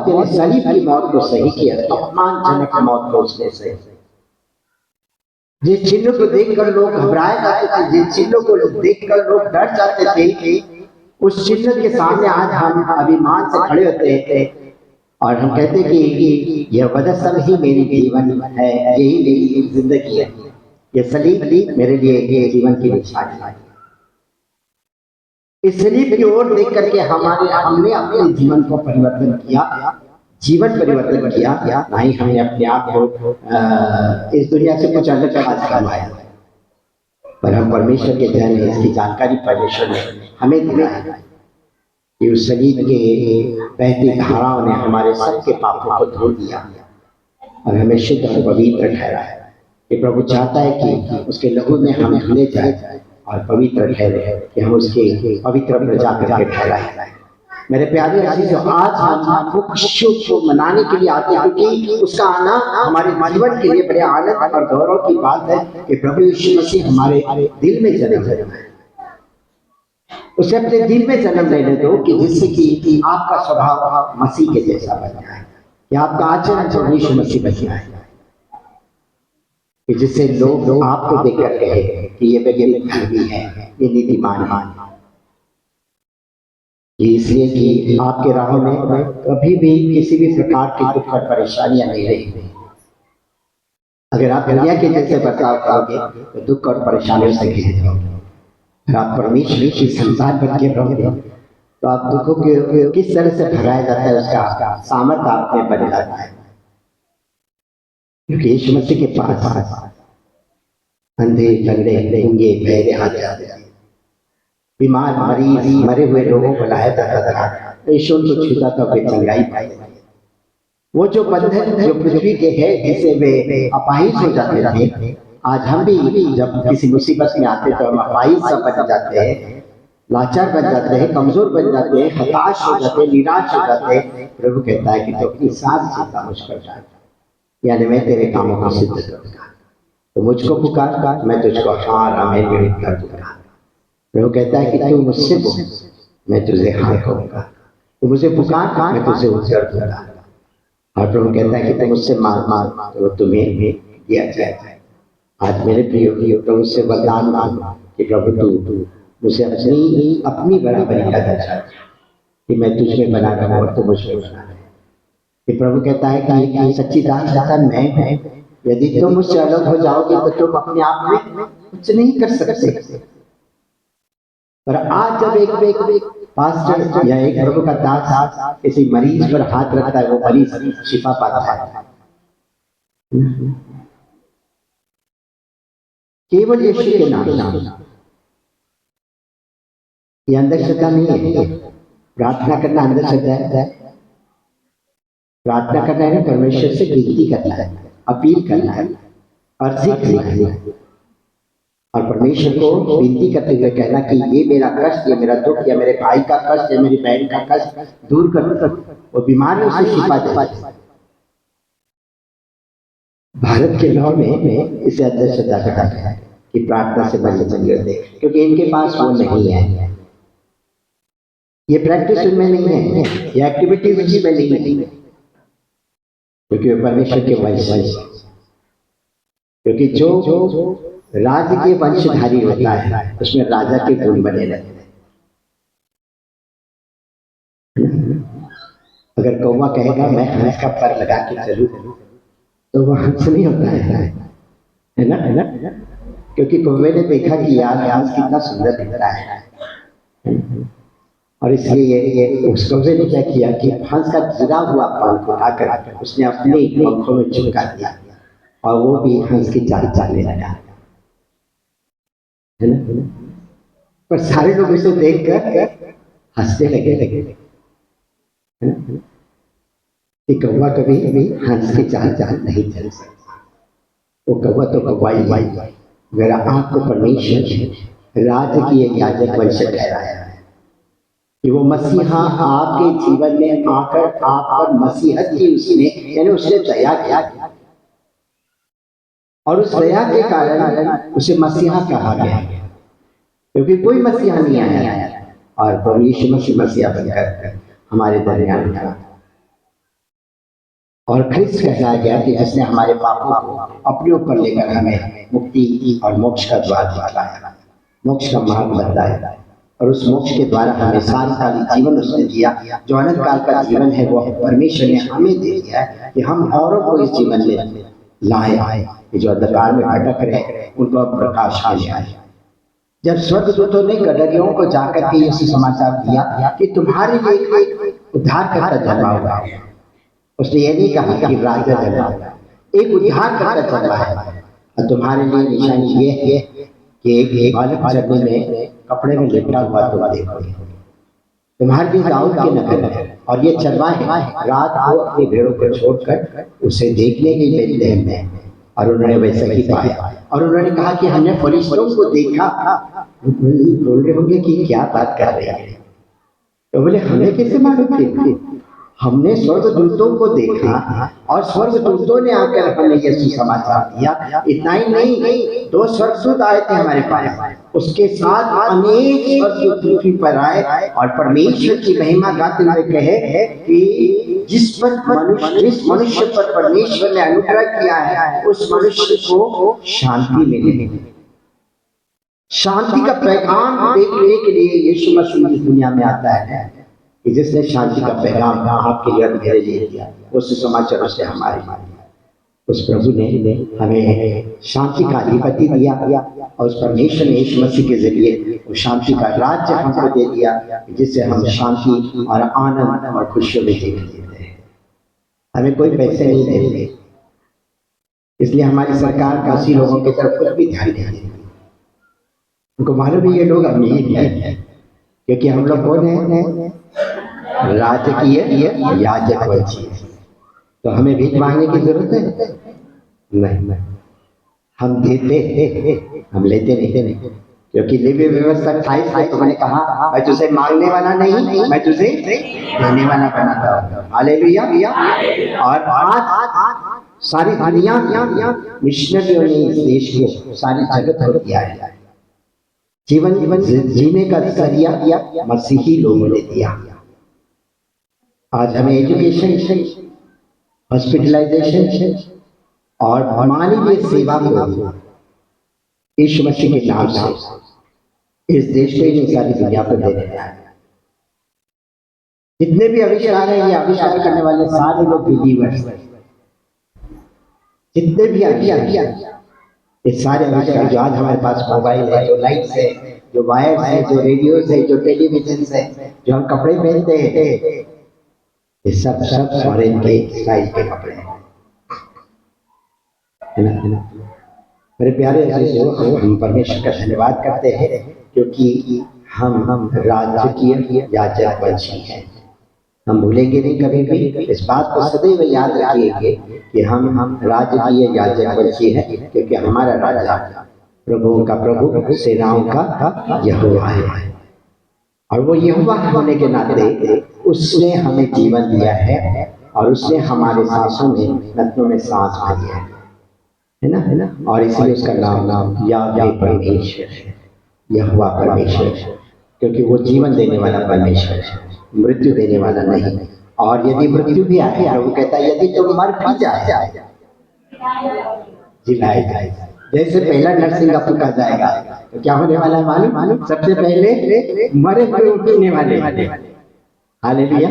यानी सलीब की मौत को सही किया, अपमानजनक मौत को उसने सही। जिस चिन्ह को देखकर लोग घबराए जाते थे, जिस चिन्ह को देखकर लोग डर जाते थे, उस चिन्ह के सामने आज हम अभिमान से खड़े होते हैं और हम कहते कि यह वदस्तंभ ही मेरी जीवन है, यही मेरी जिंदगी है, ये सलीब मेरे लिए ये जीवन की निशानी है। इस सलीब की ओर देख करके हमने अपने जीवन को परिवर्तन किया, जीवन परिवर्तन किया, नहीं हमने अपने आप को इस दुनिया से कुछ अलग खास करवाया, पर हम परमेश्वर के ध्यान में इसकी जानकारी परमेश्वर ने हमें दिलाई कि उस सलीब के बहती धाराओं ने हमारे सबके पापों को धो दिया और हमें शुद्ध और पवित्र ठहराया। कि प्रभु चाहता है कि उसके लहू में हम धुले जाए और पवित्र ठहरे, कि हम उसके पवित्र प्रजा करके ठहराए। मेरे प्यारे अजीजों, आज हम खुशियों को मनाने के लिए आते हैं, क्योंकि उसका आना हमारे जीवन के लिए बड़े आनंद और गौरव की बात है कि प्रभु यीशु मसीह हमारे दिल में जन्म लिया है। उसे अपने दिल में जन्म लेने दो कि जिससे कि आपका स्वभाव मसीह के जैसा बन जाए, कि आपका आचरण प्रभु यीशु मसीह बन जाए, कि जिससे लोग आपको देखकर कहे कि ये धर्मी है, ये नीतिमान है। इसलिए कि आपके राहों में कभी भी किसी भी प्रकार की दुख और परेशानियां नहीं रही। अगर आप दुनिया के जैसे बर्ताव करोगे तो दुख और परेशानियों से घिर जाओगे। अगर आप परमेश्वर की संतान बन के रहोगे तो आप दुखों के किस तरह से भराया जाता है उसका सामर्थ्य आप में बन जाता है, क्योंकि यीशु मसीह के पास अंधे, लंगड़े, गूंगे, बहरे हाथ जाते थे, बीमार, मरीज, मरे हुए लोगों को लाया जाता था, यीशु उनको छूता था, वे चंगाई पाई। वो जो बंधन जो पृथ्वी के है जिसे वे अपाहिज हो जाते थे, आज हम भी जब किसी मुसीबत में आते तो हम अपाहिज सा बन जाते हैं, लाचार बन जाते हैं, कमजोर बन जाते हैं, हताश हो जाते हैं, निराश हो जाते हैं। प्रभु कहता है कि तो अपनी सारी चिंता मुझ पर डाल, यानी मैं तेरे कामों को सिद्ध करूंगा, तो मुझको पुकार, मैं तुझको आमीन कर दूंगा। प्रभु कहता है कि तू मुझसे बोल, मैं तुझे हाँ कहूंगा, तू मुझे पुकार, मैं तुझे उत्तर दूंगा। और प्रभु कहता है कि तुम मुझसे मांग तो तुम्हें दिया जाएगा। आज मेरे प्रिय प्रभु से वरदान मांग कि प्रभु तू मुझे अपनी बराबरी का दर्जा कि मैं तुझ में बना रहूं और तू मुझ में बना रहे। कि प्रभु कहता है कि सच्ची दान दाता मैं, यदि तुम मुझसे अलग हो जाओगे तो तुम अपने आप में कुछ नहीं कर सकते। पर आज जब एक पास्टर या एक प्रभु का दास किसी मरीज पर हाथ रखता है, वो मरीज शिफा पाता है। केवल यीशु के नाम, ये अंधश्रद्धा नहीं है। प्रार्थना करना अंधश्रद्धा है? प्रार्थना करना है परमेश्वर से विनती करना है, अपील करना है, अर्जी करना है और परमेश्वर को विनती करते हुए कहना कि ये मेरा कष्ट, ये मेरा दुख, या मेरे भाई का कष्ट, या मेरी बहन का कष्ट दूर कर, वो बीमार है उसे शिफा दे। भारत के लॉ में इसे अंधश्रद्धा कहा गया है कि प्रार्थना से बंद कर दे, क्योंकि इनके पास वो नहीं है, ये प्रैक्टिस उनमें नहीं है, ये एक्टिविटीज उसमें नहीं है, क्योंकि वो परमेश्वर के वंश है। क्योंकि जो राज्य के वंशधारी होता है उसमें राजा के गुण बने रहते हैं। अगर कौवा कहेगा मैं हंस का पर लगा के चलूं, तो वो हंस नहीं होता है ना? क्योंकि कौवे ने देखा कि यार हंस कितना सुंदर दिख रहा है, और इसलिए ये उस कौवे ने क्या किया कि हंस का गिरा हुआ पंख उठाकर उसने अपने पंखों में चिपका दिया और वो भी हंस की चाल चलने लगा, है ना? पर सारे लोग उसे देखकर हंसने लगे, है ना? कि कौवा कभी हंस की चाल नहीं चल सकता। वो कौवा तो कौवाई अगर आपको परमेश्वर राज्य की एक याजक वंश ठहराया है कि वो मसीहा आपके जीवन में आकर आप पर मसीहत की उसने, यानी उसने दया किया, और उस दया के कारण उसे मसीहा कहा गया, क्योंकि कोई मसीहा नहीं आया और परमेश्वर मसीहा बनकर हमारे दरमियान था। और ख्रिस्त कहलाया गया कि जिसने हमारे पापों को अपने ऊपर लेकर हमें मुक्ति और मोक्ष का द्वार दिखाया, मोक्ष का मार्ग बताया, और उस मोक्ष के द्वारा हमें सार्वकालिक जीवन उसने दिया। जो अनंत काल का जीवन है वो परमेश्वर ने हमें दे दिया है कि हम औरों को इस जीवन में लाए, कि जो अंधकार में भटक रहे उनको अब प्रकाश में आए। जब स्वर्गदूतों ने गदरियों को जाकर के ये समाचार दिया कि तुम्हारे लिए एक उद्धारकर्ता जन्मा हुआ है, उसने ये नहीं कहा कि राजा जन्मा हुआ, एक उद्धारकर्ता जन्मा है, और तुम्हारे लिए निशानी ये है कि एक बालक चरने में कपड़े में लिपटा हुआ तुम देखोगे। तुम्हारे लिए दाऊद के नगर है, और ये चरवाहे रात को अपनी भेड़ों को छोड़कर उसे देखने के लिए बेथलेहम में, और उन्होंने वैसा ही पाया। और उन्होंने कहा कि हमने फरिश्तों को देखा। बोल रहे होंगे कि क्या बात कर रहे हैं, तो बोले हमें कैसे मालूम थी? हमने स्वर्गदूतों को देखा और स्वर्गदूतों ने आकर हमें ये सुसमाचार दिया। इतना ही नहीं, 2 स्वर्गदूत आए थे हमारे पास, उसके साथ अनेक स्वर्गदूत पृथ्वी पर आए और परमेश्वर की महिमा गाते हुए कहे कि जिस मनुष्य पर परमेश्वर ने अनुग्रह किया है उस मनुष्य को शांति मिले। शांति का पैगाम देने के लिए यीशु मसीह इस दुनिया में आता है कि जिसने शांति का पैगाम आपके लिए मेरे लिए दिया, उस सुसमाचार उसने हमारे उस प्रभु ने हमें शांति का अधिपति दिया, और उस परमेश्वर ने यीशु मसीह के जरिए वो शांति का राज्य हमको दे दिया, जिससे हम शांति और आनंद और खुशियों में जीवन जीते हैं। हमें कोई पैसे नहीं देते, इसलिए हमारी सरकार काशी लोगों की तरफ कुछ भी ध्यान नहीं देती। उनको मालूम है ये लोग अमीर हैं, क्योंकि हम लोग कौन है? राजकीय याजक वंश है। तो हमें भीख मांगने की जरूरत है? नहीं, हम देते, हम लेते नहीं, क्योंकि लेवी व्यवस्था 28 है। तो मैंने कहा मैं तुझे मांगने वाला नहीं, मैं तुझे देने वाला बनाता हूँ। हालेलुया। और आज सारी दुनिया मिशनरियों ने इस देश को, सारी जगत को दिया है। जीवन जीने का जरिया मसीही लोगों ने दिया। आज हमें एजुकेशन, हॉस्पिटलाइजेशन और मानवीय सेवा को यीशु मसीह के नाम से इस देश को ही सारी दुनिया को दे देना है। जितने भी आविष्कार हैं, ये आविष्कार करने वाले सारे लोग बिलीवर्स हैं। जितने भी आविष्कार, ये सारे आविष्कार जो आज हमारे पास मोबाइल है, जो लाइट्स है, जो वायर्स है, जो रेडियोस है, जो टेलीविजन है, जो हम कपड़े पहनते हैं, ये सब फॉरेन के स्टाइल के कपड़े हैं, है ना? मेरे प्यारे हम परमेश्वर का धन्यवाद करते हैं, क्योंकि हम राजकीय याजक वंशी हैं। हम भूलेंगे नहीं कभी भी, इस बात को सदैव याद रखिएगा कि हम राजकीय याजक वंशी हैं, क्योंकि हमारा राजा प्रभुओं का प्रभु, सेनाओं का यहोवा है। और वो यहोवा होने के नाते उसने हमें जीवन दिया है और उसने हमारे सांसों में, नथनों में सांस भरी है ना। और इसलिए उसका नाम यावे परमेश्वर है, यहोवा परमेश्वर, क्योंकि वो जीवन देने वाला परमेश्वर है, मृत्यु देने वाला नहीं। और यदि मृत्यु भी आए, प्रभु कहता है यदि तुम मर भी जाए जिलाए जाए। जैसे पहला नरसिंह फूका जाएगा तो क्या होने वाला है मालूम? सबसे पहले मरे हुए उठने वाले। हालेलुया।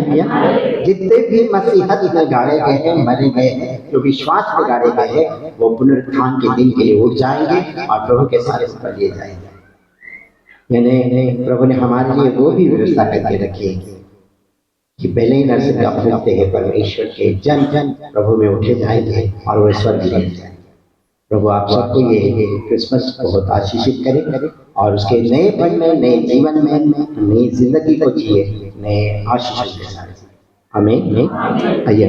जितने भी मसीहत में गाड़े गए हैं, मरे गए हैं, जो विश्वास में गाड़े गए हैं, वो पुनरुत्थान के दिन के लिए उठ जाएंगे और प्रभु के साथ ऊपर लिए जाएंगे। यानी प्रभु ने हमारे लिए वो भी व्यवस्था करके रखी है कि पहले ही नरसिंह फूकते हैं, परमेश्वर के जन प्रभु में उठे जाएंगे और वो स्वर्ग ले जाएंगे। प्रभु आप सबको ये क्रिसमस बहुत आशीषित करे और उसके नए पल में, नए जीवन में, नई जिंदगी को जिए, नए आशीष के साथ। आमीन। आइए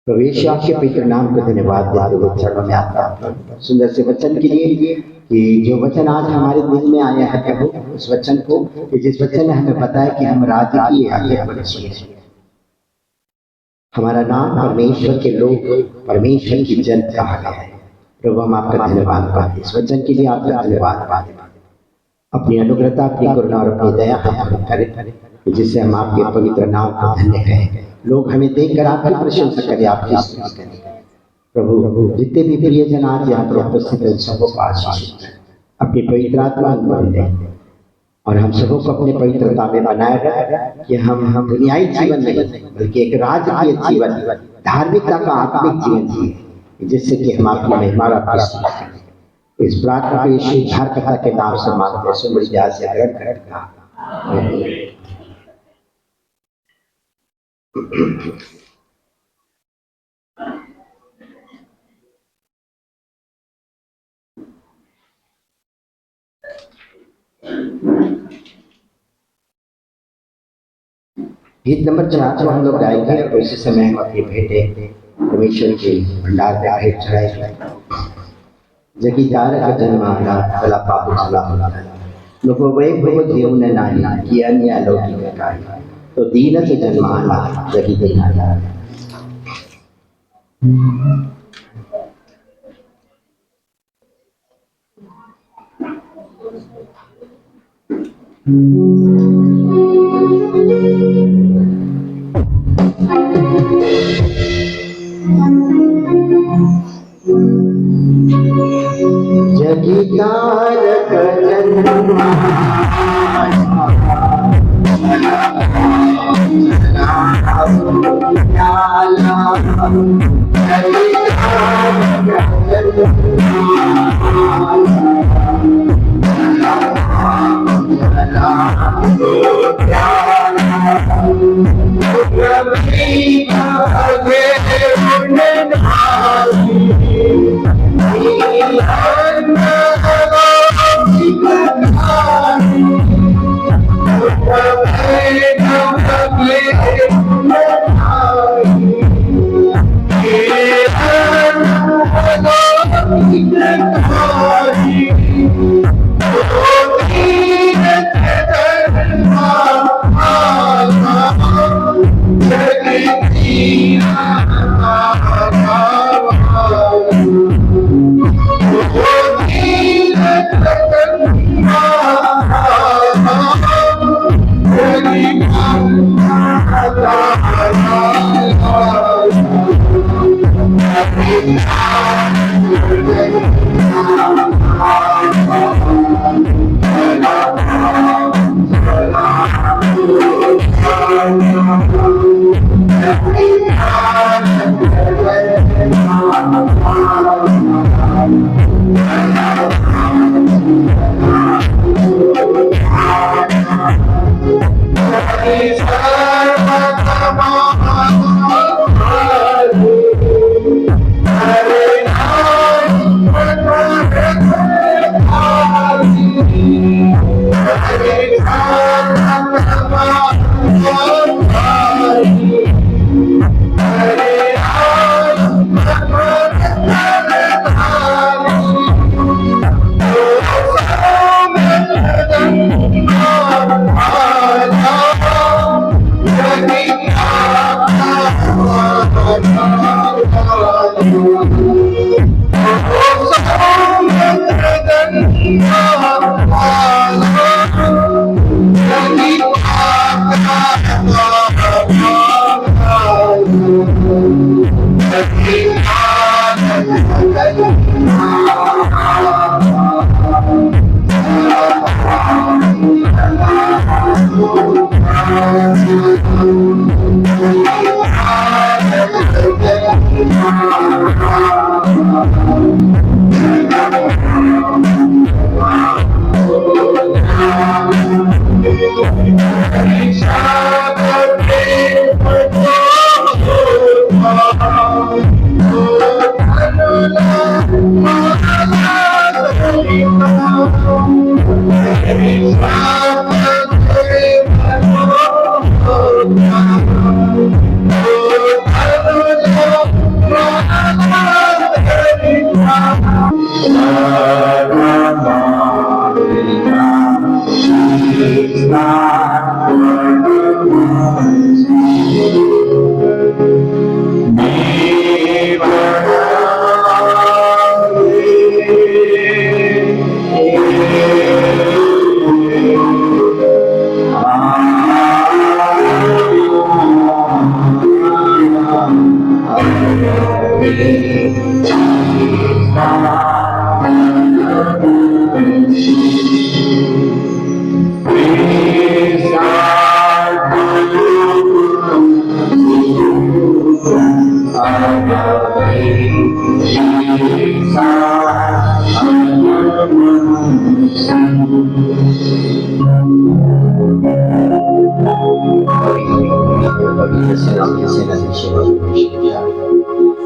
प्रवेश आपके पवित्र नाम को धन्यवाद देते हुए चरणों में आपका सुंदर से वचन के लिए कि जो वचन आज हमारे दिल में आया है प्रभु, उस वचन को कि जिस वचन ने हमें बताया कि हम राजकीय याजक वंशी हैं, हमारा नाम परमेश्वर के लोग, परमेश्वर की जन कहा गया है। प्रभु हम आपका धन्यवाद पाते, इस वचन के लिए आपका धन्यवाद पाते। अपनी अनुग्रहता, अपनी करुणा और अपनी दया हम करें, जिससे हम आपके पवित्र नाम को धन्य करें। लोग हमें देखकर आपकी प्रशंसा करें, आपकी स्तुति करें। प्रभु जितने भी प्रियजन आज यहाँ पर उपस्थित हैं, सबको आशीष दें, अपनी पवित्र आत्मा अनुग्रह दें और हम सबों को अपने पवित्रता में बनाए रखें कि हम दुनियाई जीवन नहीं बल्कि एक राजकीय जीवन, धार्मिकता का आत्मिक जीवन जिए, जिससे कि हम आपकी महिमा और आपकी स्तुति करें। इस प्रार्थना को यीशु उद्धारकर्ता के नाम से मांगते हैं, सुन ध्यान से ग्रहण करें। गीत नंबर 4 को हम लोग गाएंगे और उसी समय हम अपनी भेंटें परमेश्वर के भंडार पे भेंट चढ़ाएंगे। जगीदार का जन्म आना चला पाप चला होना लोगों वे बहुत जीवन ने नानी कि अन्य अलौकिक कार्य तो दीन से जन्म आना जगी देना जाए। जगीदार का जन्म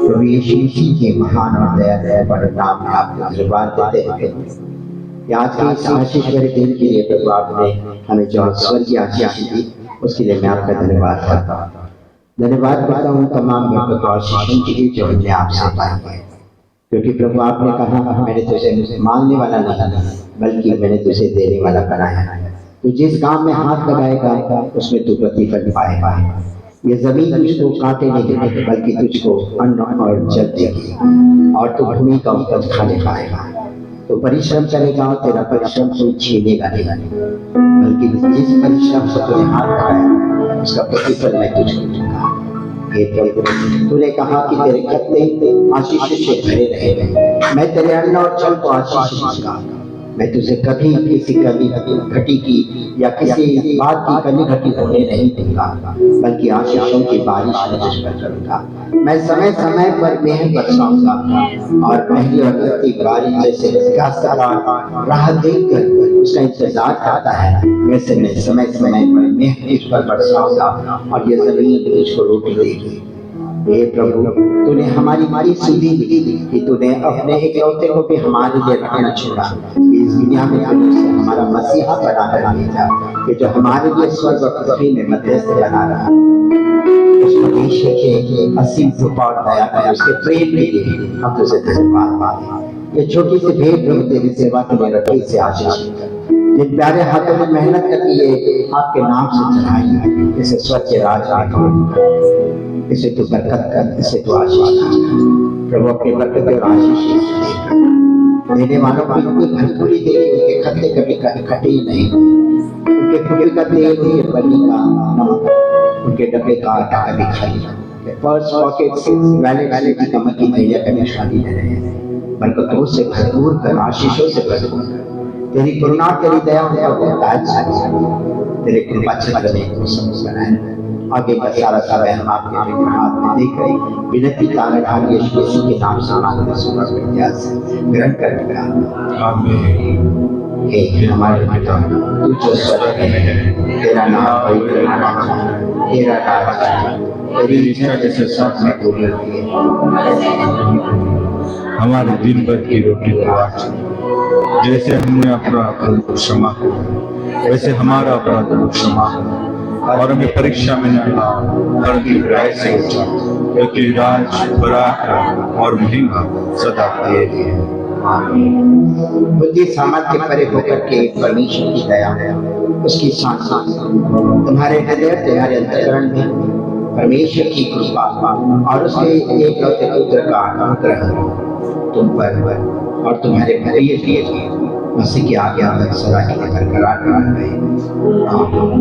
प्रभु यीशु मसीह के महान और दयालु बड़े नाम में आपको धन्यवाद देते हैं कि आज के इस आशीष भरे दिन के लिए प्रभु आपने हमें जो स्वर्गीय आशीष दी उसके लिए मैं आपका धन्यवाद करता हूँ। धन्यवाद करता हूँ तमाम बरकत और आशीषों के लिए जो हमने आपसे पाई है, क्योंकि प्रभु आपने कहा मैंने तुझे मांगने वाला नहीं बल्कि मैंने तुझे देने वाला बनाया है। तो जिस काम में हाथ लगाएगा उसमें तू प्रतिफल पाएगा। ये जमीन तुझको कांटे नहीं देगी बल्कि तुझको अन्न और जल देगी और तू भूमि का उपज खाने पाएगा। तो परिश्रम करेगा और तेरा परिश्रम कोई छीनेगा नहीं, बल्कि जिस परिश्रम से तूने हाथ लगाया उसका प्रतिफल मैं तुझको दूंगा। हे प्रभु, तूने कहा कि तेरे खत्ते आशीष से भरे रहेंगे। मैं तेरे अन्न और जल को आशीष दूंगा। मैं तुझे कभी किसी कमी घटी की या किसी बात की कमी घटी होने नहीं दूंगा, बल्कि आशीषों की बारिश में तुझ पर करूंगा। मैं समय समय पर मेह बरसाऊंगा और पहली और दूसरी बारिश जैसे काश्तकार राह देखकर उसका इंतजार करता है, वैसे मैं समय समय पर मेह तुझ पर बरसाऊंगा और ये जमीन तुझको रोटी देगी। हे प्रभु, तूने हमारी मारी सुधी दी कि तूने अपने इकलौते को भी हमारे लिए रखना छोड़ा। इस दुनिया में तूने उसे हमारा मसीहा बना कर भेजा कि जो हमारे लिए स्वर्ग और पृथ्वी में मध्यस्थ बना रहा। उस परमेश्वर के असीम कृपा और दया का उसके प्रेम के लिए हम तुझे धन्यवाद मांगते। ये छोटी सी भेंट प्रभु तेरी सेवा के लिए रखी से आशीष जिन प्यारे हाथों में मेहनत करके ये आपके नाम से चढ़ाई है, इसे स्वच्छ राज में इसे तो बरकत कर, इसे तो आशीष कर। प्रभु अपनी बरकत और आशीष देने वालों को इतनी भरपूरी दे कि उनके खत्ते कभी कटे नहीं, उनके फुल का तेल, उनके बलि का नमक, उनके डब्बे का आटा कभी खाली, पर्स पॉकेट वैलेट की कमर की थैलियां कभी खाली न रहे। बरकतों से भरपूर कर, आशीषों से भरपूर कर। तेरी करुणा तेरी दया तेरे कृपा छत्र में बनाए। आगे का सारा समय हम आपके हाथ में देख रहे विनती तारण यीशु मसीह के नाम से मांगते सुना प्रत्याश ग्रहण करने का आमीन। हे हमारे पिता तू जो स्वर्ग में है, तेरा नाम पवित्र हो, तेरा राज आए, तेरी इच्छा जैसे स्वर्ग में पूरी होती है। हमारे दिन भर की रोटी को आज जैसे हमने अपराध को क्षमा किया वैसे हमारा अपराध को क्षमा करो और हमें परीक्षा में न लाओ परंतु बुराई से बचाओ, क्योंकि राज पराक्रम और महिमा सदा तेरी है। बुद्धि सामर्थ्य परे होकर के परमेश्वर की दया उसकी शांति तुम्हारे हृदय तुम्हारे अंतःकरण में परमेश्वर की कृपा और उसके एकलौते पुत्र का अनुग्रह तुम पर और तुम्हारे प्रिय मसीह की आज्ञा तक सदा के लिए बरकरार रहे। आमीन।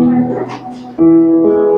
है।